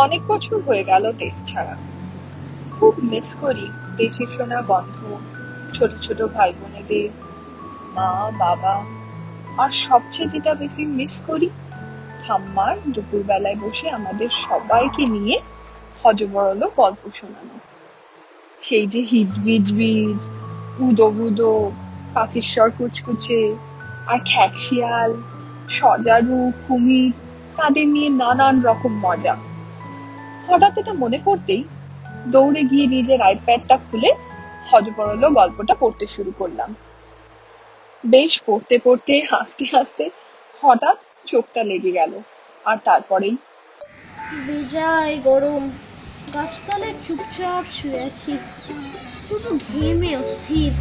অনেক বছর হয়ে গেল দেশ ছাড়া। খুব মিস করি দেশের শোনা গন্ধ, ছোট ছোট ভাই বোনেদের, মা, বাবা। আর সবচেয়ে যেটা বেশি মিস করি, ঠাম্মার দুপুরবেলায় বসে আমাদের সবাইকে নিয়ে হযবরল গল্প শোনানো। সেই যে হিজবিজবিজ, উদো বুদো, পাকিস্বর কুচকুচে, আর খ্যাকশিয়াল, সজারু, কুমির, তাদের নিয়ে নানান রকম মজা। হঠাৎ এটা মনে পড়তেই দৌড়ে গিয়ে নিজের আইপ্যাডটা খুলে হযবরল গল্পটা পড়তে শুরু করলাম। বেশ পড়তে পড়তে হাসতে হাসতে হঠাৎ চোখটা লেগে গেল, আর তারপরেই বেজায় গরম, গাছতলায় চুপচাপ শুয়ে আছি, তবু ঘেমে অস্থির।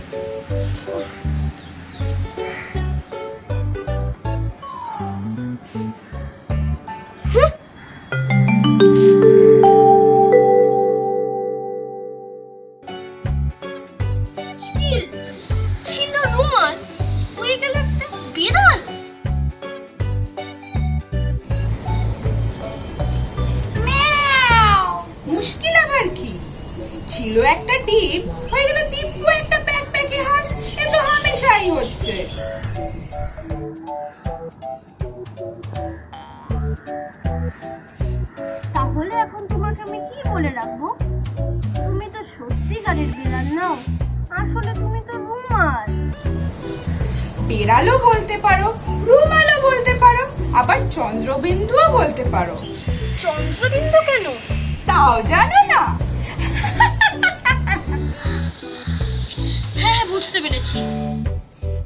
চিল ছিল রুমাল, হয়ে গেল একটা বিড়াল। ম্যাও, মুশকিল আবার কি? ছিল একটা ডিপ, হয়ে গেল দিব্য একটা ব্যাকপ্যাকে হাঁস। এ তো হামেশাই হচ্ছে। তাহলে এখন তোমাকে আমি কি বলে রাখবো? তুমি তো সত্যিকারের বিড়াল নাও, আসলে তুমি তো রুমাল। বেড়ালও বলতে পারো, রুমালও বলতে পারো, আবার চন্দ্রবিন্দুও বলতে পারো। চন্দ্রবিন্দু কেন? তাও জানো না? হ্যাঁ, বুঝতে পেরেছি।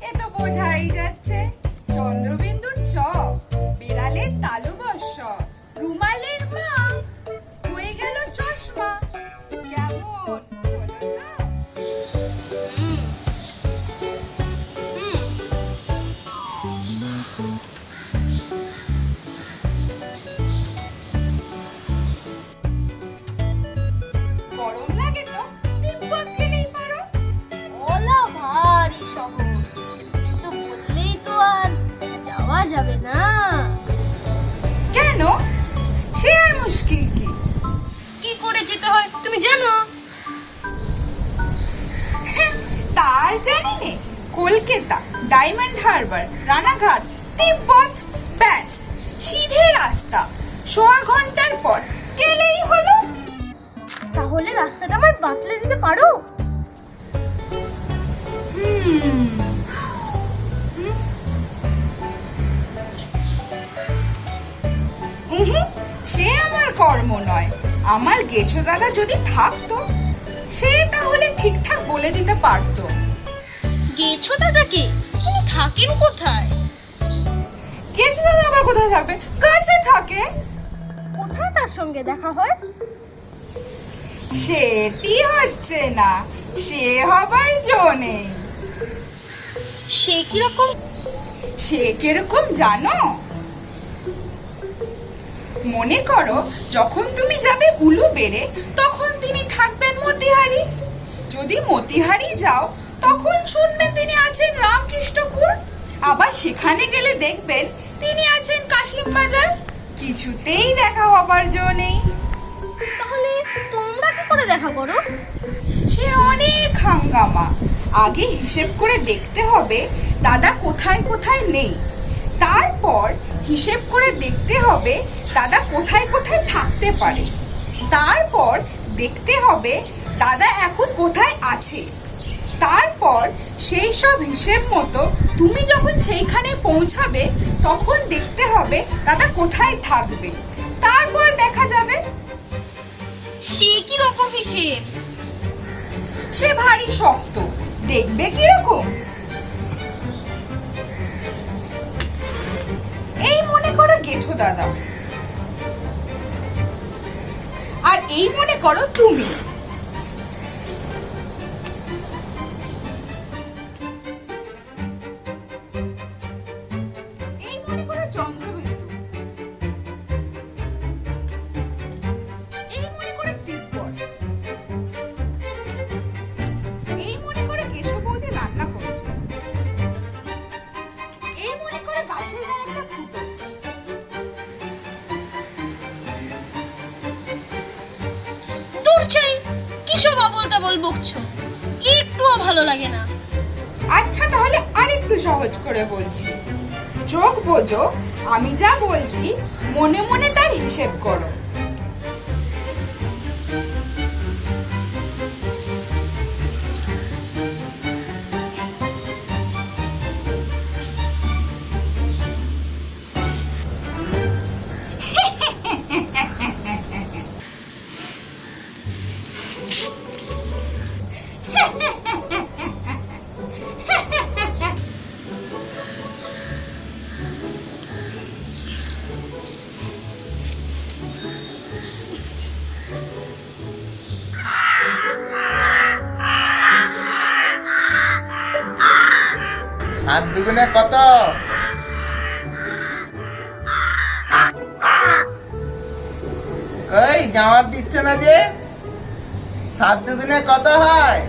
এ তো বোঝাই যাচ্ছে। চন্দ্রবিন্দুর চ, বেড়ালের তালুবস্য, রুমালের মা, হয়ে গেল চশমা। কেমন বলো তো? গরম লাগে তো তিব্বত গেলেই পারো। ওলা ভারী শহর, তো বললেই তো আর যাওয়া যাবে না। কেন? সে আর মুশকিল কি? কি করে যেতে হয় তুমি জানো? তার জানি নে। কলকাতা, ডায়মন্ড হারবার, রানাঘাট, তিব্বত, ব্যাস সিধে রাস্তা। 1.5 ঘন্টার পর গেলেই হলো। তাহলে রাস্তাটা আমার বাতলে দিতে পারো? সে আমার কর্ম নয়। আমার গেছো দাদা যদি থাকতো, সে তাহলে ঠিকঠাক বলে দিতে পারতো। গেছো দাদাকে? উনি থাকেন কোথায়? গেছো দাদা আবার কোথায় থাকবে? কাছে থাকে। কোথায় তার সঙ্গে দেখা হয়? সেটি হচ্ছে না, সে হবার জো নেই। সে কিরকম? সে কিরকম জানো? মনে করো যখন তুমি যাবে উলুবেড়ে, তখন তিনি থাকবেন মতিহারি। যদি মতিহারি যাও, তখন শুনবেন তিনি আছেন রামকৃষ্ণপুর। আবার সেখানে গেলে দেখবেন তিনি আছেন কাশিমবাজার। কিছুতেই দেখা হবার জো নেই। তাহলে তোমরা কি করে দেখা করো? সে অনেক হাঙ্গামা। আগে হিসেব করে দেখতে হবে দাদা কোথায় কোথায় নেই। তারপর হিসেব করে দেখতে হবে দাদা কোথায় কোথায় থাকতে পারে। তারপর দেখতে হবে দাদা এখন কোথায় আছে। তারপর সেই সব হিসেব মতো তুমি যখন সেইখানে পৌঁছাবে, তখন দেখতে হবে দাদা কোথায় থাকবে। তারপর দেখা যাবে। সে কি রকম হিসেব? সে ভারী শক্ত, দেখবে কিরকম। এই মনে করো গেছো দাদা, আর এই মনে করো তুমি। এই মনে করো চন্দ্রবিন্দু। এই মনে করো তিব্বত। এই মনে করে গেছো বৌদি রান্না করছে। এই মনে করে গাছের গায়ে একটা ফুটো। করছেই, কিসব আবল তাবল বকছো, একটুও ভালো লাগে না। আচ্ছা তাহলে আরেকটু সহজ করে বলছি, চোখ বোঝো, আমি যা বলছি মনে মনে তার হিসেব করো। সাত দুগুণে কত? কই জবাব দিচ্ছ না যে? সাত দুগুণে কত হয়?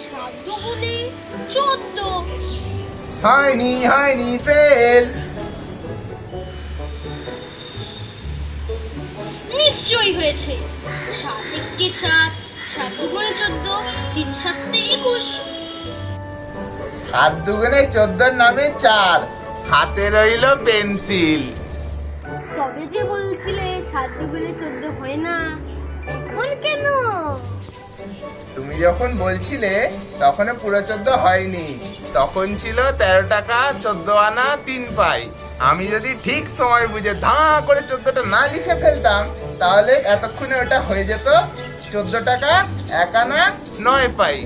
7 দুগুণে 14। হয়নি ফেল। নিশ্চয়ই হয়েছে। 7 একে 7, 7 দুগুণে 14, 3 7 21। সাত দুগুণে 14 নামে 4, হাতে রইল পেন্সিল। তবে যে বলছিলে 7 দুগুণে 14 হয় না, এখন কেন? তুমি যখন বলছিলে তখন পুরো 14 হয়নি, তখন ছিল 13 টাকা 14 আনা 3 পাই। আমি যদি ঠিক সময় বুঝে ধাঁ করে 14টা না লিখে ফেলতাম, তাহলে এতক্ষণে ওটা হয়ে যেত 14 টাকা 1 আনা 9 পাই।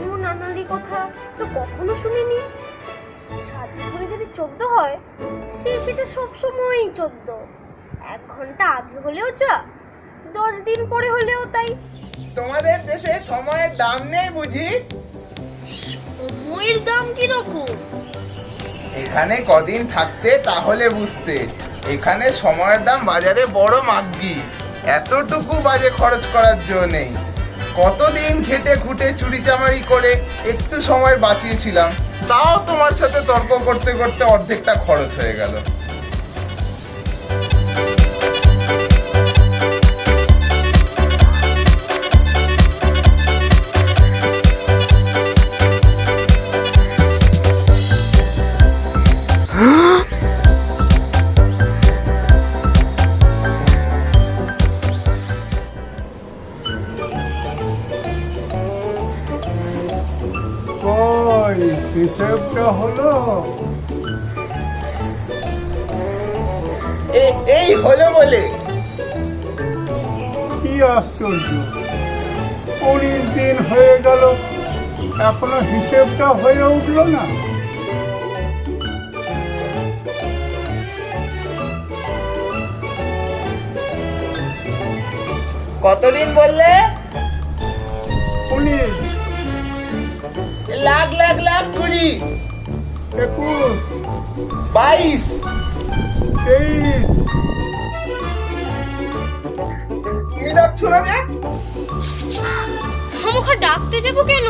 এমন আনাড়ি কথা তো কখনো শুনিনি। 7 দুগুণে যদি 14 হয়, সেটা সবসময়ই 14। 1 ঘন্টা আগে হলেও যা, 10 দিন পরে হলেও তাই। তোমাদের দেশে সময়ের দাম নেই বুঝি? সময়ের দাম কিরকম? এখানে কদিন থাকতে তাহলে বুঝতে। এখানে সময়ের দাম বাজারে বড় মাগ্গি, এতটুকু বাজে খরচ করার জন্য নেই। কতদিন খেটে খুঁটে চুরি চামারি করে একটু সময় বাঁচিয়েছিলাম, তাও তোমার সাথে তর্ক করতে করতে অর্ধেকটা খরচ হয়ে গেল। কই হিসেবটা হলো? এই হলো বলে। কি আশ্চর্য, 19 দিন হয়ে গেল, এখনো হিসেবটা হয়ে উঠলো না। কতদিন বললে? 19, লাখ লাখ লাখ 20, 21, 22, 23। তুমি ডাকছো না যে? খামোখা ডাকতে যাবো কেন?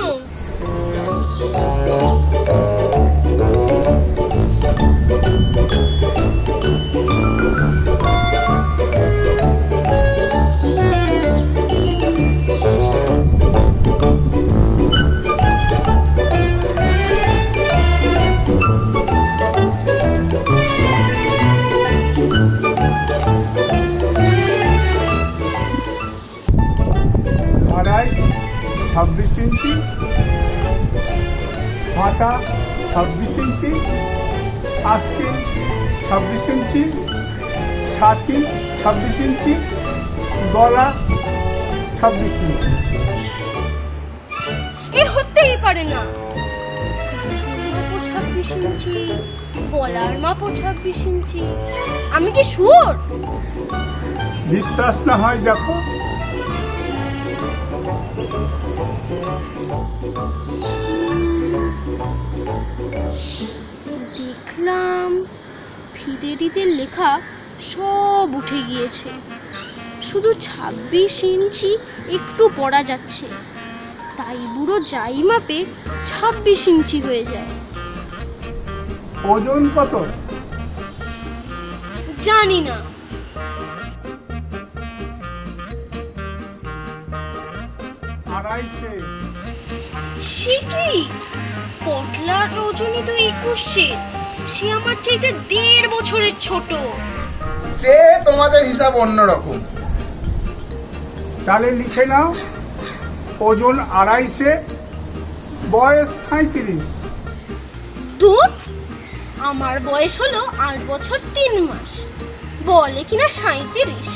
আড়াই 26 ইঞ্চি, হাতা 26 ইঞ্চি, আস্তিন 26 ইঞ্চি, ছাতি 26 ইঞ্চি, গলা 26 ইঞ্চি। এ হতেই পারে না। মাপও 26 ইঞ্চি, গলার মাপও 26 ইঞ্চি। আমি কি শুয়োর? বিশ্বাস না হয় দেখো। দেখলাম ফিদেরিতে লেখা সব উঠে গিয়েছে, শুধু 26 ইঞ্চি একটু পড়া যাচ্ছে। তাই বুড়ো যাই মাপে 26 ইঞ্চি হয়ে যায়। ওজন কত? জানি না। 2.5 সে কি পটলার রজনী তো 21, সে আমার চাইতে 1.5 বছরের ছোট। সে তোমাদের হিসাব অন্যরকম। তাহলে লিখে নাও, ওজন 2.5, বয়স 37। দুধ, আমার বয়স হলো 8 বছর 3 মাস, বলে কিনা 37।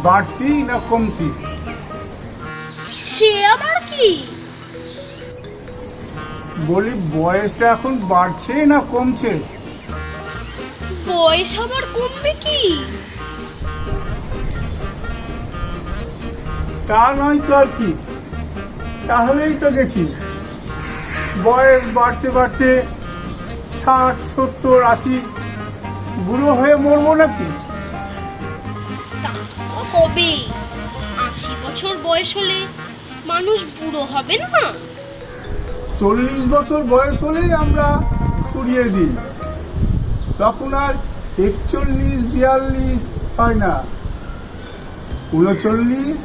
বাড়তি না কমতি? সে আবার কি? বলি বয়সটা এখন বাড়ছে না কমছে? বয়স আবার কমবে কি? তা নয় তো আর কি, তাহলেই তো গেছি। বয়স বাড়তে বাড়তে 60, 70, 80 বুড়ো হয়ে মরবো নাকি? তা তো হবে। 80 বছর বয়স হলে মানুষ বুড়ো হবে না? 40 বছর বয়স হলেই আমরা ফুরিয়ে দিই, তখন আর 41, 42 হয় না, 39,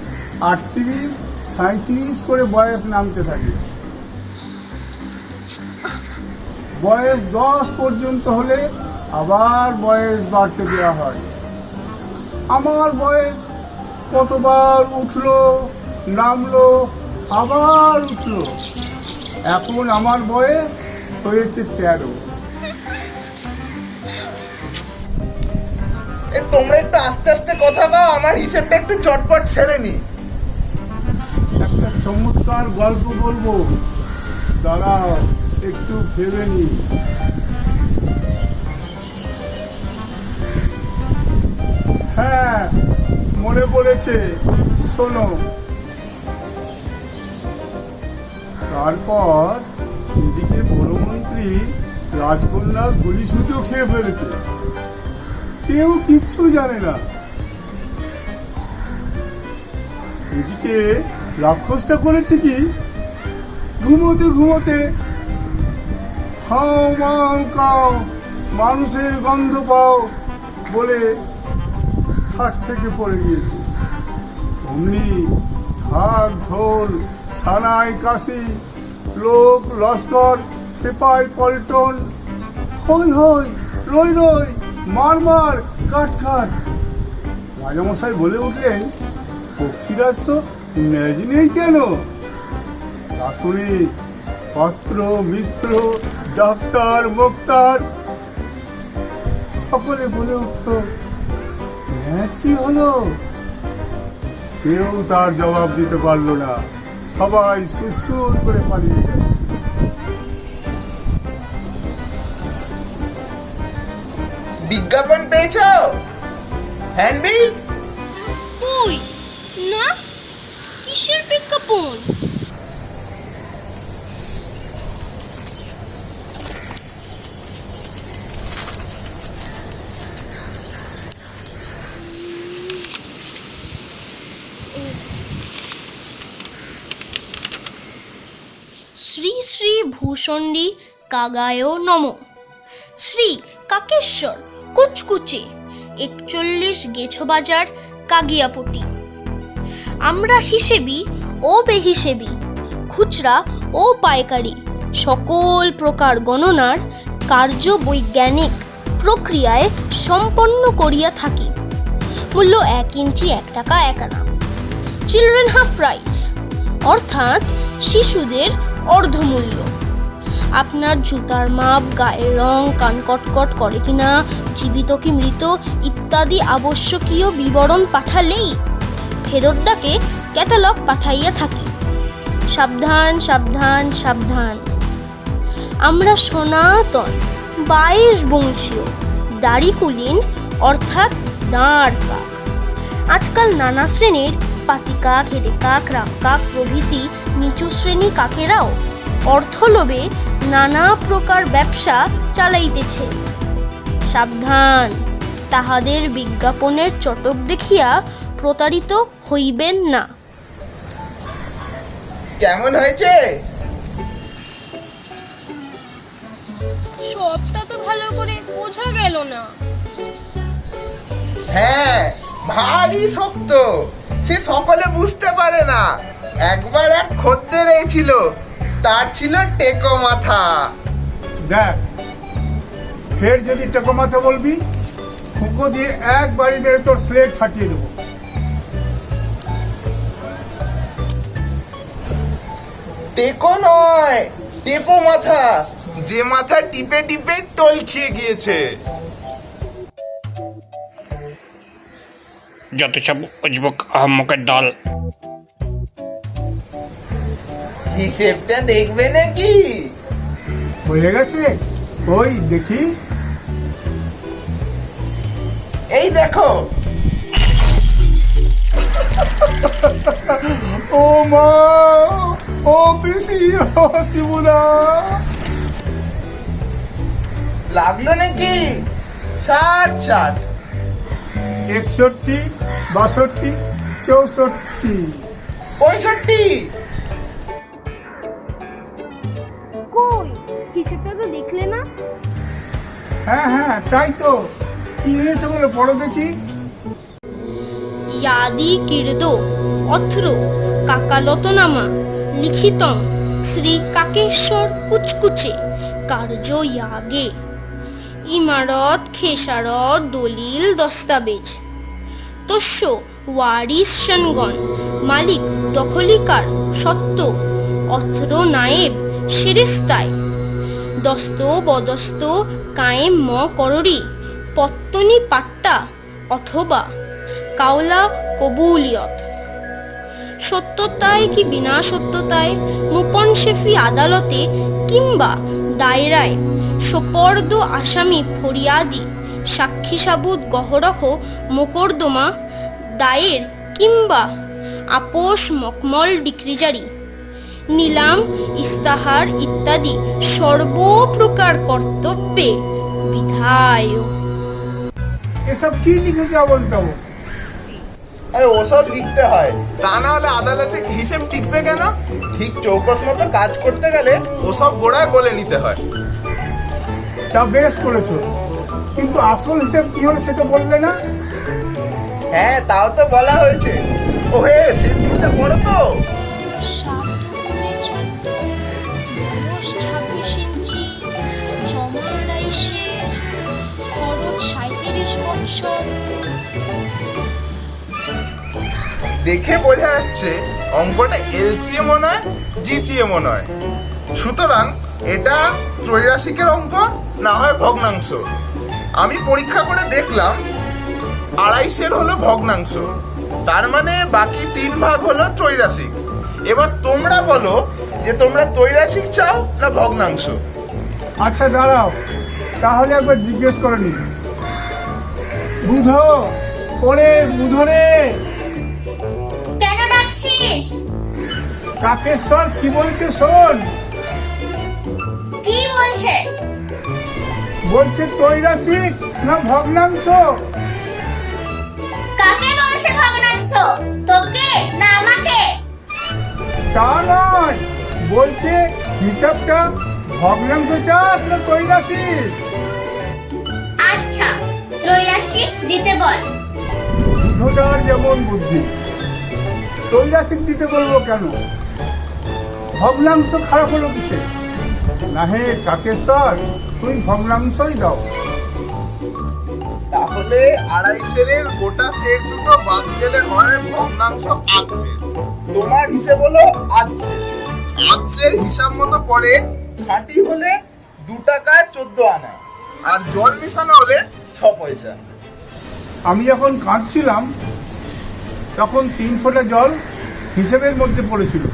38, 37 করে বয়স নামতে থাকে। বয়স 10 পর্যন্ত হলে আবার বয়স বাড়তে দেওয়া হয়। আমার বয়স কতবার উঠলো, নামলো, আবার উঠলো। এখন আমার বয়স হয়েছে 13। তোমরা একটু আস্তে আস্তে কথা দাও, আমার হিসেবটা একটু চটপট ছেড়ে নি। একটা চমৎকার গল্প বলবো, দাঁড়াও একটু ভেবে নি। হ্যাঁ, মনে পড়েছে, শোনো। তারপর এদিকে বড় মন্ত্রী রাজকন্যা গুলিসুদ্ধ খেয়ে ফেলেছে, কেউ কিচ্ছু জানে না। এদিকে রাক্ষসটা করেছে কি, ঘুমোতে ঘুমোতে হাও মাও কাও, মানুষের গন্ধ পাও বলে খাট থেকে পড়ে গিয়েছে। অমনি ঢাক ঢোল, সানাই কাশি, লোক লস্কর, সেপাই পল্টন, হই হই, রই রই, মার মার, কাট কাট। রাজামশাই বলে উঠলেন, পক্ষীরাজ তো ন্যাজ নেই কেন? তা শুনে পাত্র, মিত্র, ডাক্তার, মোক্তার সকলে বলে উঠল, ন্যাজ কি হলো? কেউ তার জবাব দিতে পারল না, সবাই সুসুর করে পালিয়ে গেল। বিজ্ঞাপন পেয়েছ? হ্যান্ডবিল? কই না, কিসের বিজ্ঞাপন? শ্রী শ্রী ভূষণ্ডী কাগায় নম, শ্রী কাকেশ্বর কুচকুচে 41 গেছোবাজার কাগিয়াপটি। আমরা হিসেবি ও বেহিসেবি, খুচরা ও পাইকারি সকল প্রকার গণনার কার্য বৈজ্ঞানিক প্রক্রিয়ায় সম্পন্ন করিয়া থাকি। মূল্য 1 ইঞ্চি 1 টাকা 1 আনা। চিলড্রেন হাফ প্রাইস, অর্থাৎ শিশুদের অর্ধমূল্য। আপনার জুতার মাপ, গায়ের রং, কান কটকট করে কিনা, জীবিত কি মৃত ইত্যাদি আবশ্যকীয় বিবরণ পাঠালেই ফেরত ডাকে ক্যাটালগ পাঠাইয়া থাকি। সাবধান সাবধান সাবধান, আমরা সনাতন 22 বংশীয় দাড়িকুলিন অর্থাৎ দাঁড় কাক। আজকাল নানা শ্রেণীর পাতিকাক, হেডে কাক, রামকাক প্রভৃতি নিচু শ্রেণী কাকেরাও অর্থলোভে নানা প্রকার ব্যবসা চালাইতেছে। সাবধান, তাহাদের বিজ্ঞাপনের চটক দেখিয়া প্রতারিত হইবেন না। কেমন হয়েছে? সবটা তো ভালো করে বোঝা গেল না। হ্যাঁ, ভারী শক্ত, সে সকলে বুঝতে পারে না। একবার এক খদ্দের ছিল, তার ছিল টেকো মাথা। দেখ, ফের যদি টেকো মাথা বলবি, ফুঁকো দিয়ে একবারই মেরে তোর স্লেট ফাটিয়ে দেবো। টেকো নয়, টেপো মাথা, যে মাথা টিপে টিপে টোল খেয়ে গিয়েছে। যত সব উজবুক আহম্মকের দল। হিসেবটা দেখবে নাকি? হয়ে গেছে, ওই দেখি। এই দেখো। ও মা, ও পিসি, ও শিবুদা। লাগলো নাকি? 60, 61, 62, 64। 65। কই, হিসেবটা তো দেখলে না? হ্যাঁ হ্যাঁ, তাই তো। কি হয়েছে বলে পড়ো দেখি। ইয়াদি কীর্দো অথ্র কাকালতনামা লিখিতং শ্রী কাকেশ্বর কুচকুচে কার্য ইয়াগে ইমারত খেসারত দলিল দস্তাবেজ তস্য ওয়ারিশগণ মালিক দখলিকার সত্য অথ্র নায়েব শিরিস্তায় দস্ত বদস্ত কায়েম ম কররি পত্তনি পাট্টা অথবা কাওলা কবুলিয়ত সত্যতায় কি বিনা সত্যতায় মুপন শেফি আদালতে কিংবা দায়রায় সোপর্দ আসামি ফরিয়াদি সাক্ষী সাবুত গহরহ মোকদ্দমা দায়ের কিংবা আপোষ মকমল ডিক্রিজারি নিলাম ইস্তাহার ইত্যাদি সর্বপ্রকার কর্তব্যে বিধায়। এসব কি লিখেছে বলতে হবে? আরে ওসব লিখতে হয়, তা না হলে আদালতে হিসেব টিকবে কেন? ঠিক চৌকস মতো কাজ করতে গেলে ওসব গোড়ায় বলে নিতে হয়। তা বেশ করেছো, কিন্তু আসল হিসেব কি হলো সেটা বললে না। হ্যাঁ, তাও তো বলা হয়েছে। ওহে, সেই দিকটা পড়ো তো। 26 ইঞ্চি, চমড়া রাইসে, খরচ 37 বৎসর। দেখে বোঝা যাচ্ছে অঙ্কটা এলসিএমও নয়, জিসিএমও নয়। সুতরাং এটা ত্রৈরাশিকের অঙ্ক, না হয় ভগ্নাংশ। আমি পরীক্ষা করে দেখলাম 2.5 হলো ভগ্নাংশ, তার মানে বাকি 3 ভাগ হলো ত্রৈরাশিক। এবার তোমরা বলো যে তোমরা ত্রৈরাশিক চাও না ভগ্নাংশ? আচ্ছা দাঁড়াও, তাহলে একবার জিজ্ঞেস করে নি। বুধ, ওরে বুধ রে। কেন ডাকছিস? কাকেশ্বর কি বলছে শোন। কি বলছে? বলছে ত্রৈরাশিক না ভগ্নাংশ। কাকে বলছে ভগ্নাংশ? তোকে না আমাকে? তা নয়, বলছে হিসাবটা ভগ্নাংশ চাস না ত্রৈরাশিক। আচ্ছা, ত্রৈরাশিক দিতে বল। বুধটার যেমন বুদ্ধি, ত্রৈরাশিক দিতে বলবো কেন? ভগ্নাংশ খারাপ হলো কিসে? না হে কাকেশ্বর, তুই ভগ্নাংশই দাও। তাহলে 2.5 গোটা সেট দুটো বাদ গেলে হয় ভগ্নাংশ 8। তোমার হিসেব হলো 8 হিসাব মতো পড়ে খাঁটি হলে 2 টাকায় 14 আনা, আর জল মিশানো হলে 6 পয়সা। আমি যখন কাঁদছিলাম তখন 3 ফোঁটা জল হিসেবের মধ্যে পড়েছিল।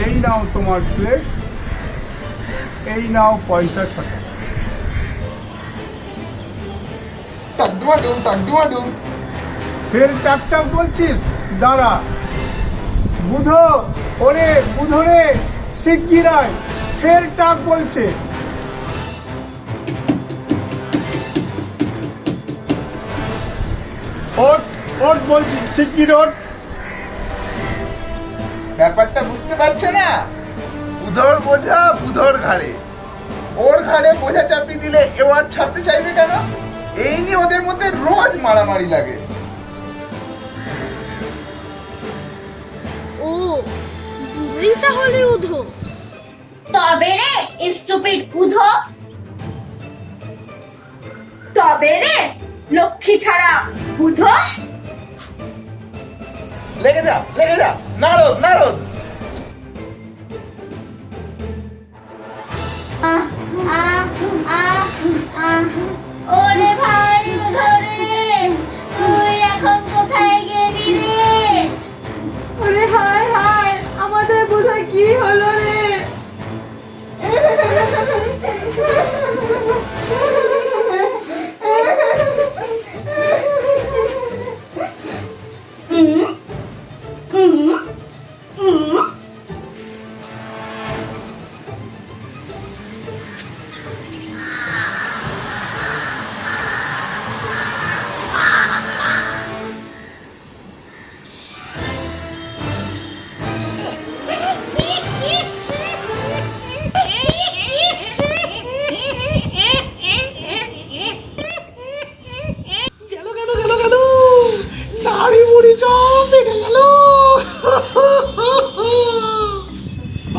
এই নাও তোমার স্লেট, এই নাও পয়সা 6 টাকা। টাড্ডুমাডুম। ফের টাকটাক বলছিস? দাঁড়া। বুধ, ওরে বুধ রে, শিগগিরাই। ফের টাক বলছে। ওট ওট বলছি, শিগগির ওট। ব্যাপারটা বুঝতে পারছে না? বুধর বোঝা বুধর ঘাড়ে, ওর ঘাড়ে বোঝা চাপিয়ে দিলে এবার ছাড়তে চাইবে কেন? এই নিয়ে ওদের মধ্যে রোজ মারামারি লাগে। ও বুড়োই তাহলে উধো। তবে রে স্টুপিড উধো। তবে রে লক্ষ্মী ছাড়া বুধো। লেগে যা, লেগে যা, নারদ, নারদ। আহ আহ আহ আহ ওরে ভাই উধো রে, তুই এখন কোথায় গেলি রে? ওরে হায় হায়, আমাদের বোধহয় কি হলো রে?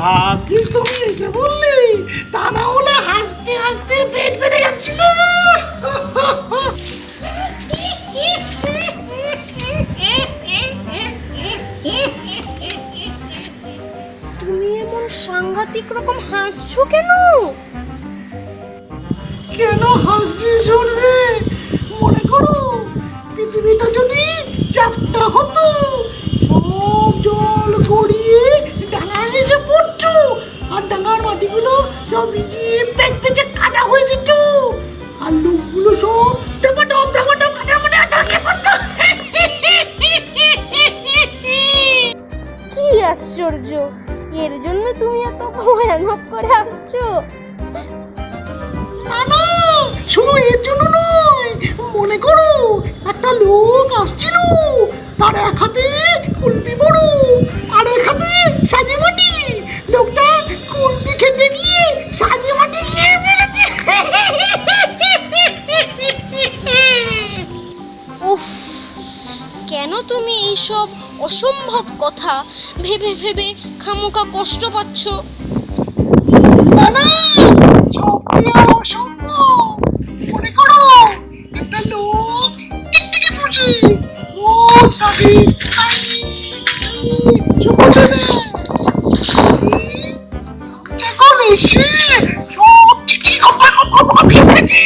ভাগ্যিস তুমি এসে বললি, তা না হলে হাসতে হাসতে পেট ফেটে যাচ্ছিল। তুমি এমন সাংঘাতিক রকম হাসছো কেন? কেন হাসছি শুনবে? মনে করো পৃথিবীটা যদি চাপটা হতো, সব জল গড়িয়ে ডাঙায় এসে পড়তো, আর ডাঙার মাটিগুলো সব ভিজিয়ে পেট পেঁচে কাদা হয়ে যেত, আর লোকগুলো সব টপাটপ টপাটপ কাদার মধ্যে আছাড়কে পড়তো। কি আশ্চর্য, এর জন্য তুমি এত ভয়ানক করে হাসছো? না, শুধু এর জন্য নয়, মনে করো একটা লোক আসছিল, তার এক হাতে কুলপি বড় আর এক হাতে সাজি মাটি। লোকটা কুলপি খেতে গিয়ে সাজি মাটি খেয়ে ফেলেছে। উফ, কেন তুমি এইসব অসম্ভব কথা ভেবে ভেবে খামোকা কষ্ট পাচ্ছ? না না, সত্যি আর অসম্ভব। মনে করো একটা লোক টিকটিকি পুষে রোজ রাতে যখন এসে সব টিকটিকি খপ খপ খপ খেয়ে ফেলেছে।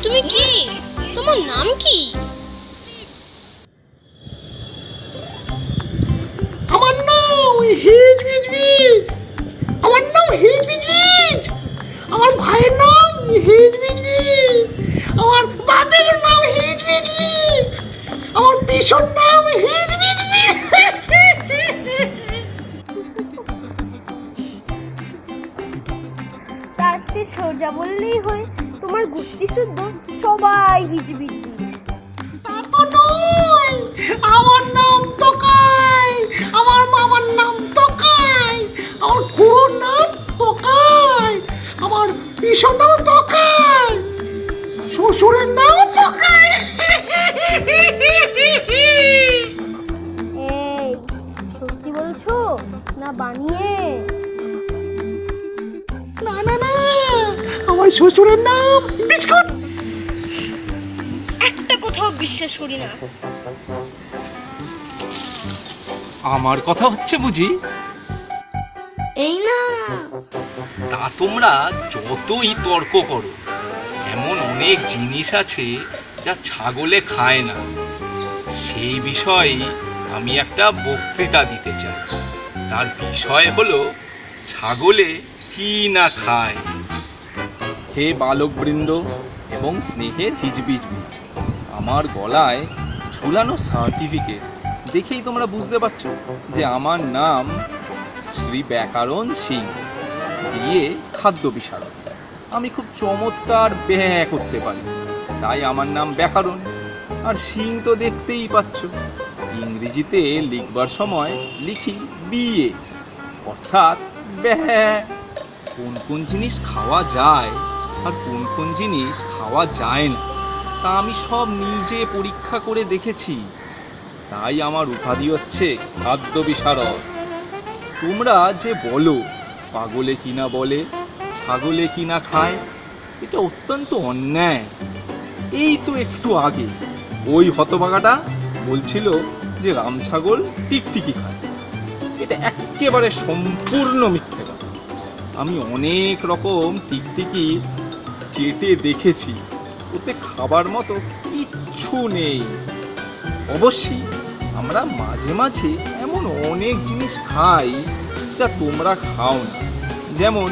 তুমি কি? তোমার নাম কি? আমার নাম হিজ বিজ বিজ। আমার নাম হিজ বিজ বিজ। আমার ভাইয়ের নাম হিজ বিজ বিজ। আমার বাপের নাম হিজ বিজ বিজ। আমার পিসর নাম হিজ বিজ বিজ। তার চেয়ে সোজা বললেই হয়, তোমার গোষ্ঠী শুদ্ধ সবাই হিজবিজি। তা তো নয়, আমার নাম তোকাই, আমার মামার নাম তোকাই, আমার খুড়োর নাম তোকাই, আমার পিসর নাম তোকাই, শ্বশুরের নাম তোকাই। এই সত্যি বলছো না বানিয়ে? না না না, আমার শ্বশুরের নাম বিস্কুট। একটা কোথাও বিশ্বাস করি না। আমার কথা হচ্ছে বুঝি? এই না, তা তোমরা যতই তর্ক করো, এমন অনেক জিনিস আছে যা ছাগলে খায় না। সেই বিষয়ে আমি একটা বক্তৃতা দিতে চাই। তার বিষয় হলো ছাগলে কি না খায়। হে বালকবৃন্দ এবং স্নেহের হিজবিজবিজ, আমার গলায় ঝুলানো সার্টিফিকেট দেখেই তোমরা বুঝতে পারছো যে আমার নাম শ্রী ব্যাকরণ সিং, বিয়ে খাদ্য বিশারদ। আমি খুব চমৎকার ব্যয় করতে পারি, তাই আমার নাম ব্যাকরণ। আর সিং তো দেখতেই পাচ্ছ, ইংরেজিতে লিখবার সময় লিখি বিয়ে, অর্থাৎ ব্যাঁ। কোন কোন জিনিস খাওয়া যায় আর কোন কোন জিনিস খাওয়া যায় না তা আমি সব নিজে পরীক্ষা করে দেখেছি। তাই আমার উপাধি হচ্ছে খাদ্য বিশারদ। তোমরা যে বলো পাগলে কিনা বলে, ছাগলে কিনা খায়, এটা অত্যন্ত অন্যায়। এই তো একটু আগে ওই হতভাগাটা বলছিল যে রাম ছাগল টিকটিকি খায়। এটা একেবারে সম্পূর্ণ মিথ্যে কথা। আমি অনেক রকম টিকটিকি চেটে দেখেছি, ওতে খাবার মতো কিচ্ছু নেই। অবশ্যই আমরা মাঝে মাঝে এমন অনেক জিনিস খাই যা তোমরা খাও না, যেমন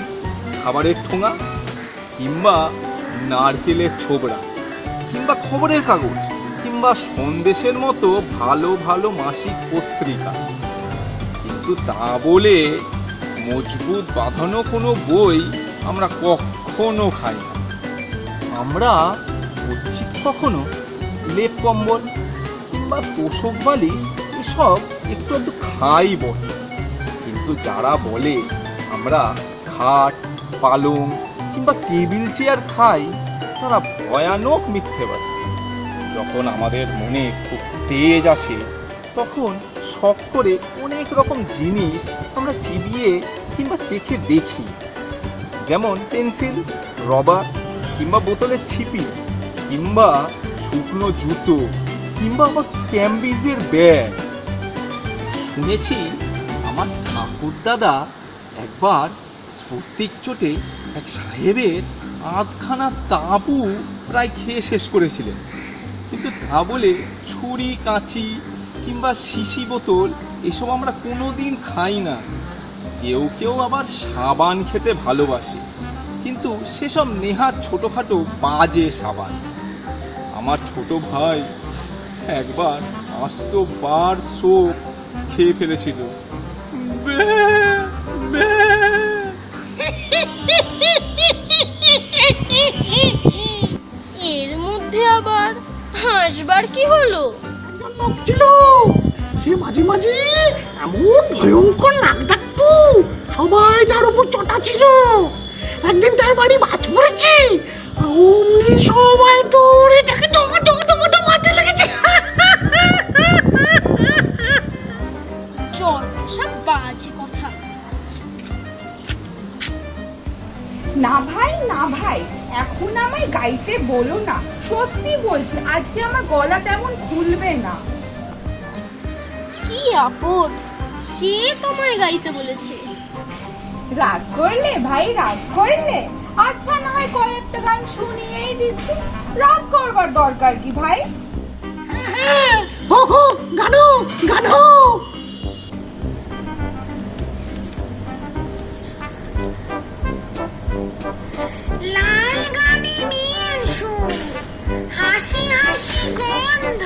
খাবারের ঠোঙা, কিংবা নারকেলের ছোবড়া, কিংবা খবরের কাগজ, কিংবা সন্দেশের মতো ভালো ভালো মাসিক পত্রিকা। কিন্তু তা বলে মজবুত বাঁধানো কোনো বই আমরা কখনো খাই না। আমরা উচিত কখনো লেপ কম্বল কিংবা তোষক বালিশ এসব একটু একটু খাই বটে, কিন্তু যারা বলে আমরা খাট, পালং কিংবা টেবিল চেয়ার খাই তারা ভয়ানক মিথ্যেবাদী। যখন আমাদের মনে খুব তেজ আসে তখন শখ করে অনেক রকম জিনিস আমরা চিবিয়ে কিংবা চেখে দেখি, যেমন পেন্সিল, রবার, কিংবা বোতলের ছিপি, কিংবা শুকনো জুতো, কিংবা আবার ক্যাম্বিজের ব্যাগ। শুনেছি আমার ঠাকুরদাদা একবার স্ফটিক চোটে এক সাহেবের আধখানা তাঁবু প্রায় খেয়ে শেষ করেছিলেন, কিন্তু তা বলে ছুরি, কাঁচি কিংবা শিশি বোতল এসব আমরা কোনোদিন খাই না। কেউ কেউ আবার সাবান খেতে ভালোবাসে, কিন্তু সেসব নেহাত ছোটোখাটো বাজে সাবান। আমার ছোট ভাই একবার আস্ত বার সোপ খেয়ে ফেলেছিল। এর মধ্যে আবার হাসবার কি হলো? ছিল সে মাঝে মাঝে এমন ভয়ঙ্কর নাক ডাকতো, সবাই তার উপর চটা ছিল। একদিন তার বাড়ি বাজ পড়েছে, অমনি সবাই দৌড়ে তাকে টমাটো টমাটো মারতে লেগেছে। চল সব বাজে কথা। না ভাই না ভাই, এখন আমায় গাইতে বলো না, সত্যি বলছি আজকে আমার গলা তেমন খুলবে না। কি আপদ, কে তোমায় গাইতে বলেছে? রাগ করলে ভাই, রাগ করলে? আচ্ছা না হয় কয়েকটা গান শুনিয়েই দিচ্ছি, রাগ করবার দরকার কি ভাই? হো হো, গানো গানো। লাল গানে নীল সুর, হাসি হাসি গন্ধ।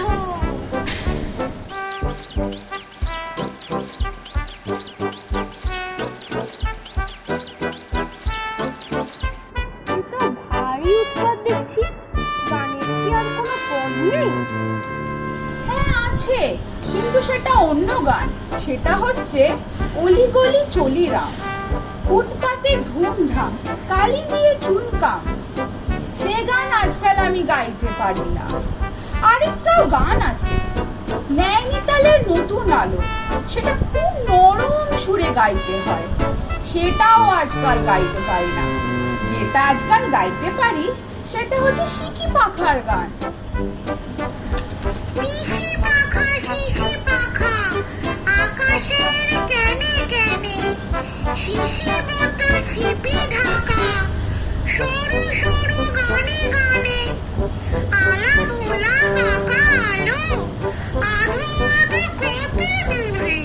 ভারী উৎপাত দেখছি, গানের কি আর কোনো কম নেই? হ্যাঁ আছে, কিন্তু সেটা অন্য গান। সেটা হচ্ছে অলিগলি চলিরাম, ফুটপাতে ধুমধাম, কালি দিয়ে চুনকাম। সে গান আজকাল আমি গাইতে পারি না। আরেকটাও গান আছে, নৈনিতালের নতুন আলো, সেটা খুব নরম সুরে গাইতে হয়, সেটাও আজকাল গাইতে পারি না। যেটা আজকাল গাইতে পারি সেটা হচ্ছে শিকি পাখার গান। পিসি পাখা শিশি পাখা, আকাশের কেনে কেনে, শিশি বোতল ছিপি ঢাকা, সরু সরু গানে গানে, আলা ভোলা কাকা আলো, আধো আধো কত দূরে,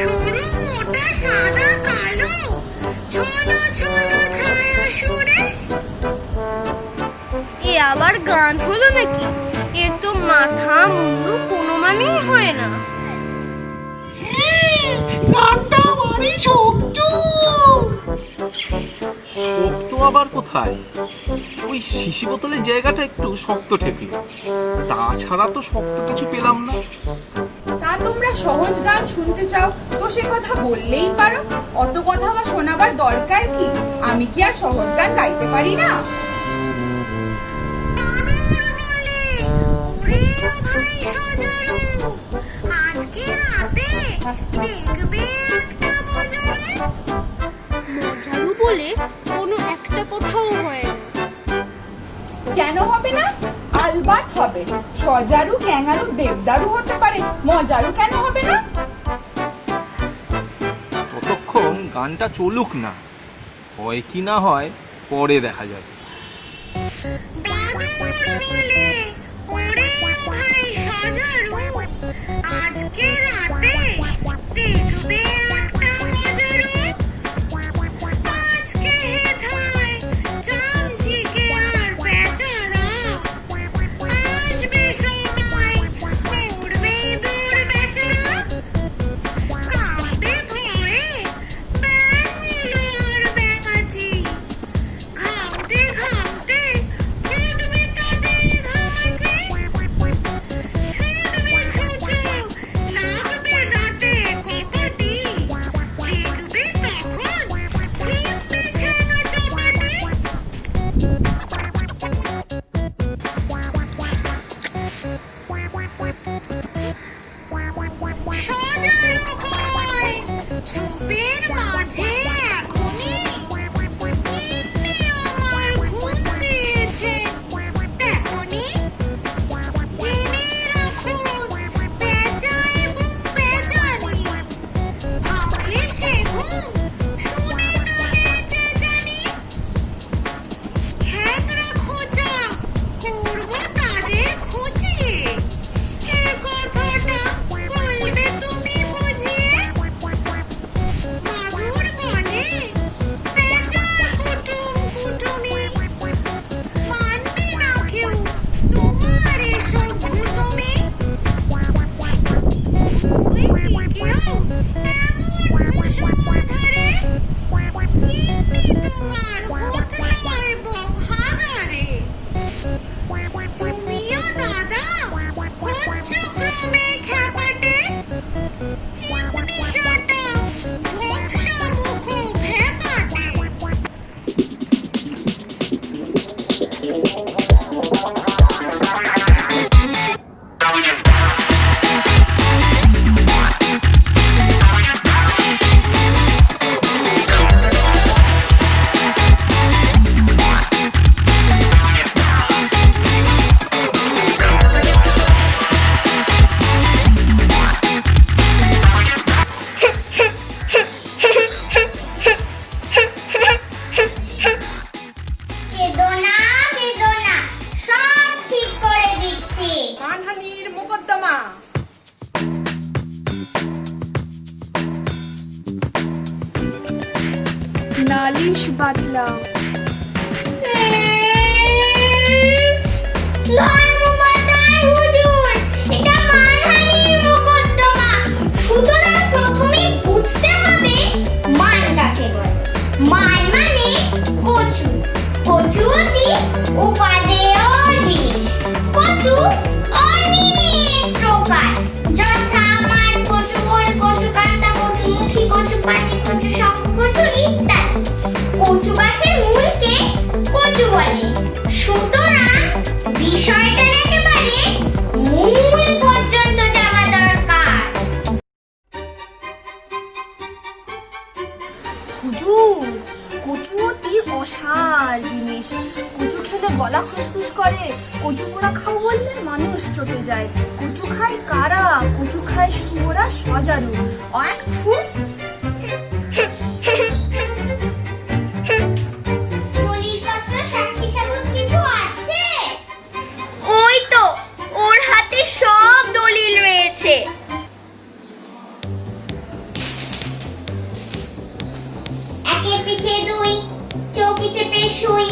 সরু মোটা সাদা কালো, ঝোলো ঝোলো ছায়া সুরে। এ আবার গান হলো নাকি? এর তো মাথা মুন্ডু কোনো মানেই হয় না। গানটা বাড়ি শক্ত। শক্ত আবার কোথায়? ওই শিশি বোতলের জায়গাটা একটু শক্ত ঠেকলো, তাছাড়া তো শক্ত কিছু পেলাম না। তা তোমরা সহজ গান শুনতে চাও তো সে কথা বললেই পারো, অত কথা বা শোনাবার দরকার কি? আমি কি আর সহজ গান গাইতে পারি না? মজারু বলে কোনো একটা কোথাও হয় না। কেন হবে না? আলবাত হবে। সজারু, ক্যাঙারু, দেবদারু হতে পারে, মজারু কেন হবে না? ততক্ষণ গানটা চলুক না, হয় কি না হয় পরে দেখা যাবে। মানহানির মোকদ্দমা। নালিশ বাতলা। সুতরাং প্রথমে বুঝতে হবে মান কাকে বলে। মান মানে কচু, কচু অতি উপাদেয় জিনিস। কচু অনেক প্রকার, যথা মান কচু, ওল কচু, কাঁটা কচু, মুখী কচু, পাতি কচু, শঙ্খ কচু ইত্যাদি। কচু গাছের মূলকে কচু বলে। সুতরাং বিষয়টা একেবারে মূল পর্যন্ত যাওয়া দরকার। হুজুর, কচু অতি অসার জিনিস। কচু খেলে গলা খুসখুস করে। কচু পোড়া খাও বললে মানুষ চটে যায়। কচু খায় কারা? কচু খায় শুয়োরা, সজারু। এক থু। দলিলপত্র, সাক্ষী সাবুত কিছু আছে? ওই তো ওর হাতে সব দলিল রয়েছে। একের পিছে দুই, চৌকি চেপে শুই,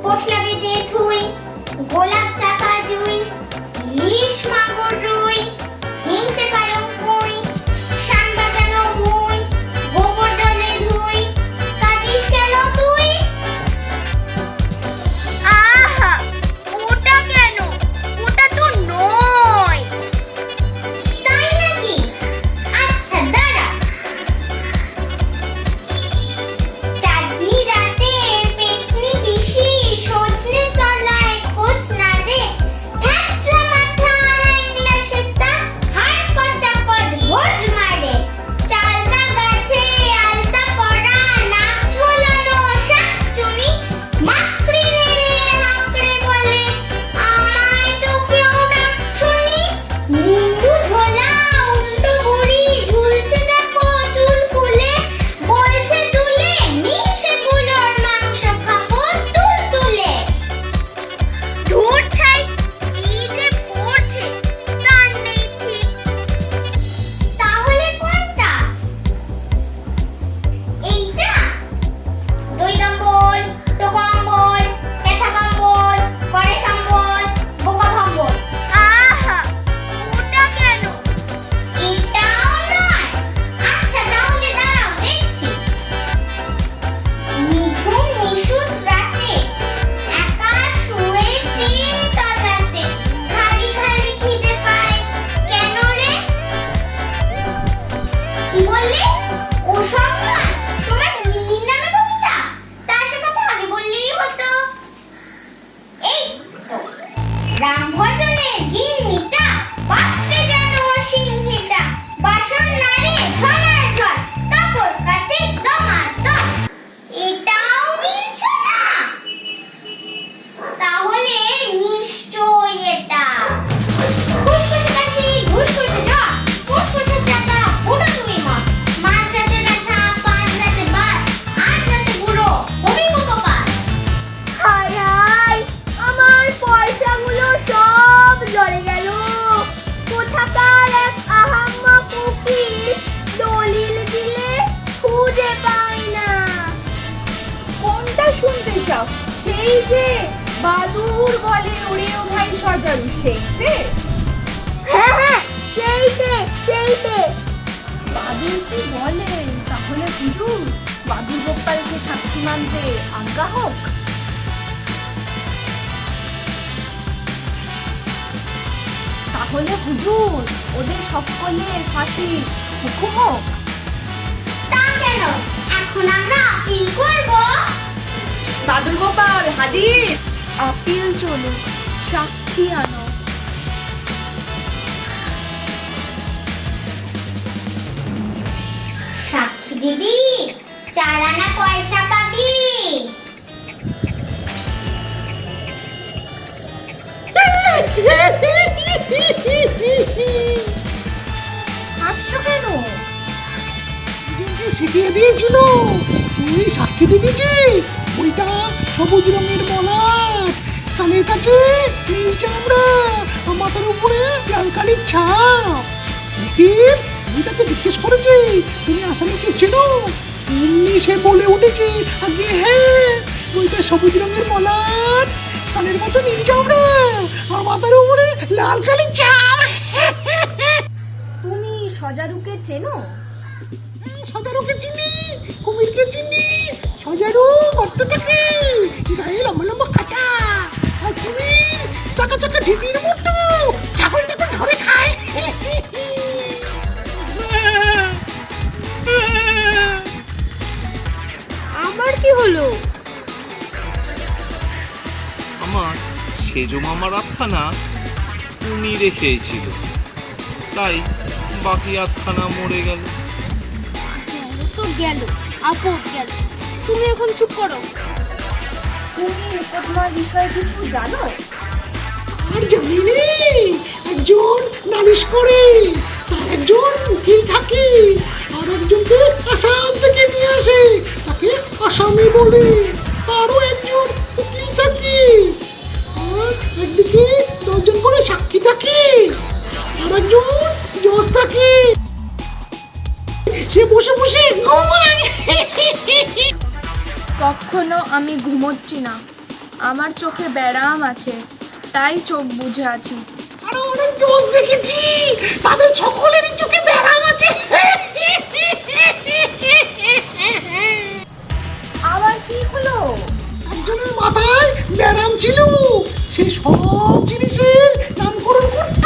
পোটলা বেঁধে থুই, গোলাপ চাপা জুই, ইলিশ মাগুর রুই, হিংচে পালং পুই, শান বাজানো হুই, বলতে চাও? সেই যে বাদুর বলে ওরেও ভাই সজারু, সেই যে? হ্যাঁ হ্যাঁ, সেইটে সেইটে। বাদুর কি বলে? তাহলে হুজুর বাদুর গোপালকে সাক্ষী মানতে আজ্ঞা হোক। তাহলে হুজুর ওদের সকলের ফাঁসি হুকুম হোক। তা কেন? এখন আমরা আপিল করব। বাদুর গোপাল হাজির। আপিল চলুক, সাক্ষী আনো। সাক্ষী দিবি, 4 আনা পয়সা পাবি। হাসছো কেন? দুজনকে শিখিয়ে দিয়েছিল তুই সাক্ষী দিবি যে ওইটা সবুজ রঙের মলাট, কানের কাছে নীল চামড়া, আর মাথার উপরে লাল কালির ছাপ। নিখিল আমি তাকে বিশ্বাস করেছি তুমি আসামিকে চেনো। এমনি সে বলে উঠেছে আগে হ্যাঁ ওইটা সবুজ রঙের মলাট, কানের কাছে নীল চামড়া, আর মাথার উপরে লাল কালির ছাপ। তুমি সজারুকে চেনো? সজারুকে চিনি, কুমিরকে চিনি। সজারু গর্তটাকে, গায়ে লম্বা লম্বা কাটা, আর কুমির চাকা চাকা ঢিপির মতো ছাগলটাকে ধরে খায়। আবার কি হলো? আমার সেজো মামার আটখানা কুমিরে খেয়েছিল, তাই বাকি আটখানা মরে গেল। গেল তো গেল, আপদ গেল। তুমি এখন চুপ করো। তুমি মুকদ্দমার বিষয়ে কিছু জানো? আর জানি রে, একজন নালিশ করে, তার একজন উকিল থাকে, আর একজনকে আসাম থেকে নিয়ে আসে, তাকে আসামি বলে। তারও একজন উকিল থাকে, আর একদিকে 10 জন করে সাক্ষী থাকে, আর একজন জজ থাকে, সে বসে বসে ঘুমায়। কখনো আমি ঘুমোচ্ছি না, আমার চোখে ব্যারাম আছে, তাই চোখ বুজে আছি। আরো অনেক জজ দেখেছি, তাদের সকলেরই চোখে ব্যারাম আছে। আবার কি হলো? একজনের মাথায় ব্যারাম ছিল, সে সব জিনিসের নামকরণ করত।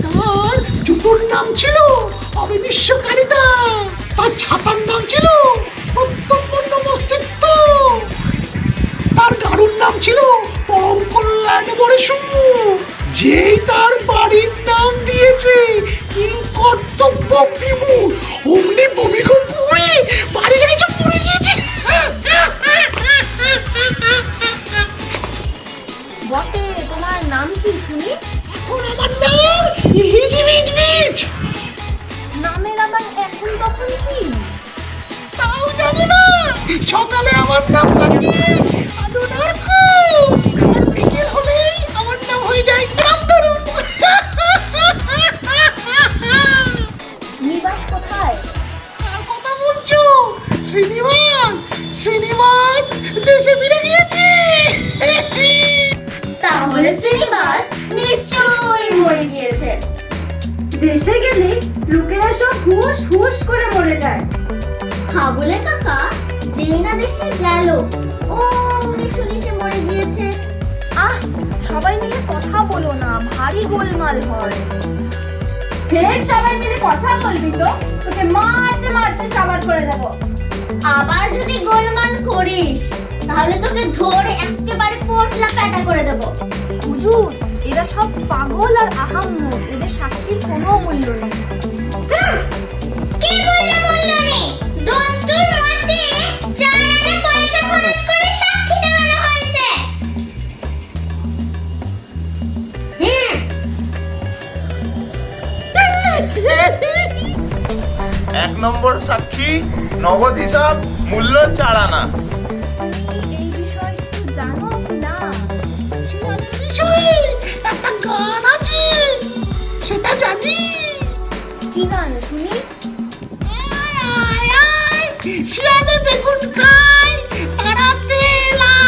তার জুতোর নাম ছিল অবিনিশ্বকারিতা, তার ছাতার নাম ছিল প্রত্যপন্ন মস্তিত্ব, তার গাড়ুর নাম ছিল পরম কল্যাণ বরেশু। যেই তার বাড়ির নাম দিয়েছে কিং কর্তব্য বিমূল, অমনি ভূমিকম্প হয়ে বাড়ি গাড়ি সব পড়ে গিয়েছে। বটে, তোমার নাম কি শুনি? এখন আমার নাম হিজিবিজবিজ। নামের আবার এখন তখন কি? তাও জানি না। সকালে আমার নাম লাগে আদুনার কুল, আর বিকেল হলেই আমার নাম হয়ে যায় রামতরু। নিবাস কোথায়? কার কথা বলছো? শ্রীনিবাস, শ্রীনিবাস দেশে ফিরে গিয়েছে। তাহলে শ্রীনিবাস নিশ্চয়ই মরে গিয়েছে। দেশে গেলে লোকেরা সব হুশ হুশ করে মরে যায়। হাবুলে কাকা যেই না দেশে গেল, অমনি শুনি সে মরে গিয়েছে। আহ, সবাই মিলে কথা বলো না, ভারী গোলমাল হয়। ফের সবাই মিলে কথা বলবি তো তোকে মারতে মারতে সাবার করে দেব। আবার যদি গোলমাল করিস তাহলে তোকে ধরে একেবারে পোটলা কাটা করে দেব। হুজুর, এরা সব পাগল আর আহাম্মক, এদের সাক্ষীর কোনো মূল্য নেই। কি বললে মূল্য নেই? দস্তুর মতে 4 আনা পয়সা খরচ করে সাক্ষী দেওয়ানো হয়েছে। এক নম্বর সাক্ষী, নগদ হিসাব, মূল্য 4 আনা। তুমি এই বিষয়ে কিছু জানো কি না? শিয়ালের বিষয়ে একটা গান আছে, সেটা জানি। কি গান শুনি? আয় আয় আয়, শিয়ালে বেগুন খায়, তারাতে লাল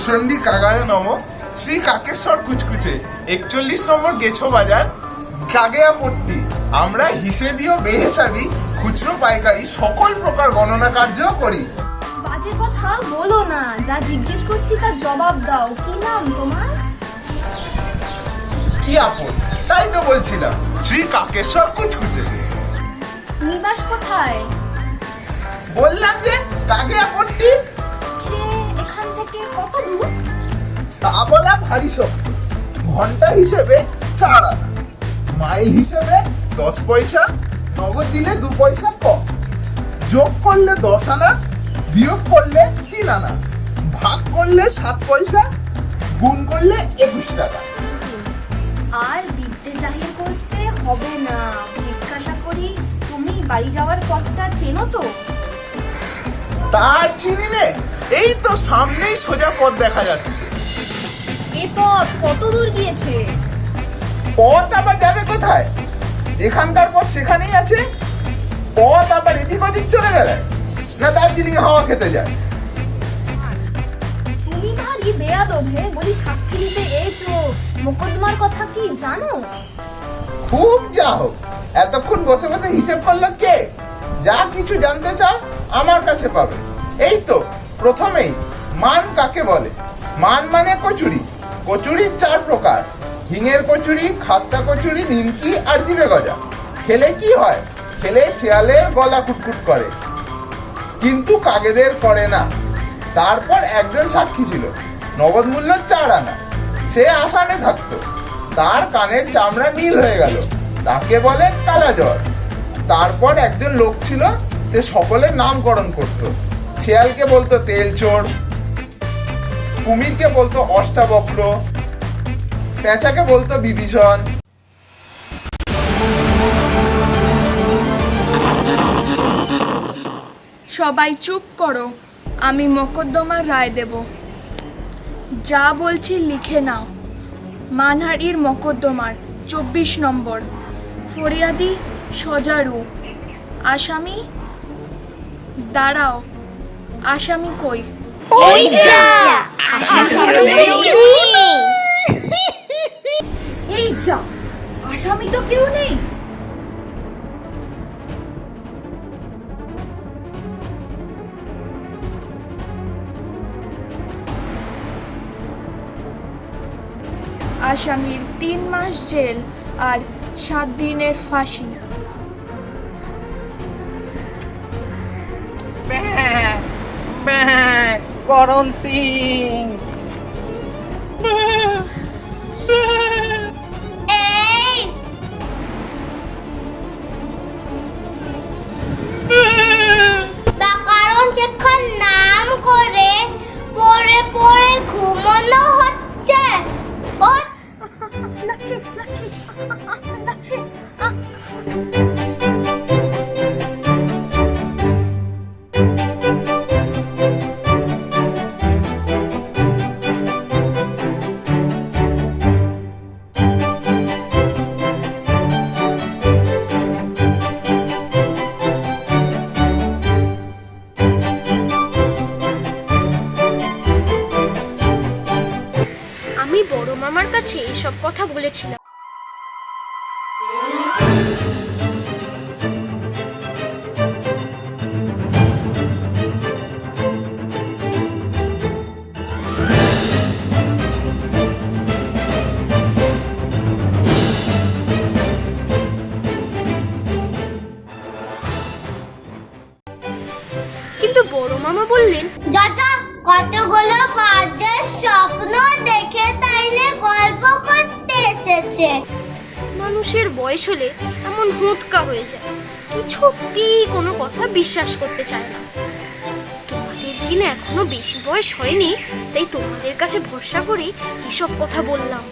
ভূষণ্ডী কাগায় নম, শ্রী কাকেশ্বর কুচকুচে, 41 নম্বর গেছো বাজার, কাগেয়াপট্টি। আমরা হিসেবি ও বেহিসাবি, খুচরো পাইকারি সকল প্রকার গণনা কার্য করি। বাজে কথা বলো না, যা জিজ্ঞেস করছি তার জবাব দাও। কি নাম তোমার? কি আপন? তাই তো বলছিলাম, শ্রী কাকেশ্বর কুচকুচে। নিবাস কোথায়? বললাম যে কাগেয়াপট্টি। সে এখান থেকে কত দূর? তা বলা ভারী শক্ত। ঘন্টা হিসেবে 4 আনা, মাইল হিসেবে 10 পয়সা, নগদ দিলে 2 পয়সা কম, যোগ করলে 10 আনা, বিয়োগ করলে 3 আনা, ভাগ করলে 7 পয়সা, গুণ করলে 21 টাকা। আর বিদ্যে জাহির করতে হবে না। জিজ্ঞাসা করি, তুমি বাড়ি যাওয়ার পথটা চেনো তো? তার চিনি নে, এই তো সামনেই সোজা পথ দেখা যাচ্ছে। এ পথ কত দূর গিয়েছে? পথ আবার যাবে কোথায়? এখানকার পথ সেখানেই আছে। পথ আবার এদিক ওদিক চলে গেলে না দার্জিলিং হাওয়া খেতে যায়। তুমি ভারী বেয়াদব হে। বলি, সাক্ষী দিতে এসো, মোকদ্দমার কথা কি জানো? খুব যা হোক, এতক্ষণ বসে বসে হিসেব করলো কে? যা কিছু জানতে চাও আমার কাছে পাবে। এই তো প্রথমেই, মান কাকে বলে? মান মানে কচুরি। কচুরির 4 প্রকার: হিঙের কচুরি, খাস্তা কচুরি, নিমকি আর জিভে গজা। খেলে কি হয়? খেলে শেয়ালের গলা কুটকুট করে, কিন্তু কাগেদের করে না। তারপর একজন সাক্ষী ছিল, নগদ মূল্য 4 আনা। সে আসামে থাকতো, তার কানের চামড়া নীল হয়ে গেল, তাকে বলে কালাজ্বর। তারপর একজন লোক ছিল, সে সকলের নামকরণ করত। শেয়ালকে বলতো তেলচোর, কুমিরকে বলতো অষ্টাবক্র, পেঁচাকে বলতো বিভীষণ। সবাই চুপ করো, আমি মোকদ্দমার রায় দেব। যা বলছি লিখে নাও। মানহারির মোকদ্দমার 24 নম্বর, ফরিয়াদি সজারু। আসামি, দাঁড়াও, আসামি কই? এই যা, আসামি তো কেউ নেই। আসামির 3 মাস জেল আর 7 দিনের ফাঁসি। করণ সিং। কারণ যখন নাম করে পড়ে পড়ে ঘুমানো হচ্ছে। আমি বড় মামার কাছে এসব কথা বলেছিলাম। কিন্তু বড় মামা বললেন, চাচা কতগুলো বাজে স্বপ্ন দেখে তাই নিয়ে গল্প করতে এসেছে। মানুষের বয়স হলে এমন হুঁতকা হয়ে যায়, কিছুতেই কোনো কথা বিশ্বাস করতে চায় না। তোমাদের কিনা এখনো বেশি বয়স হয়নি, তাই তোমাদের কাছে ভরসা করে এসব কথা বললাম।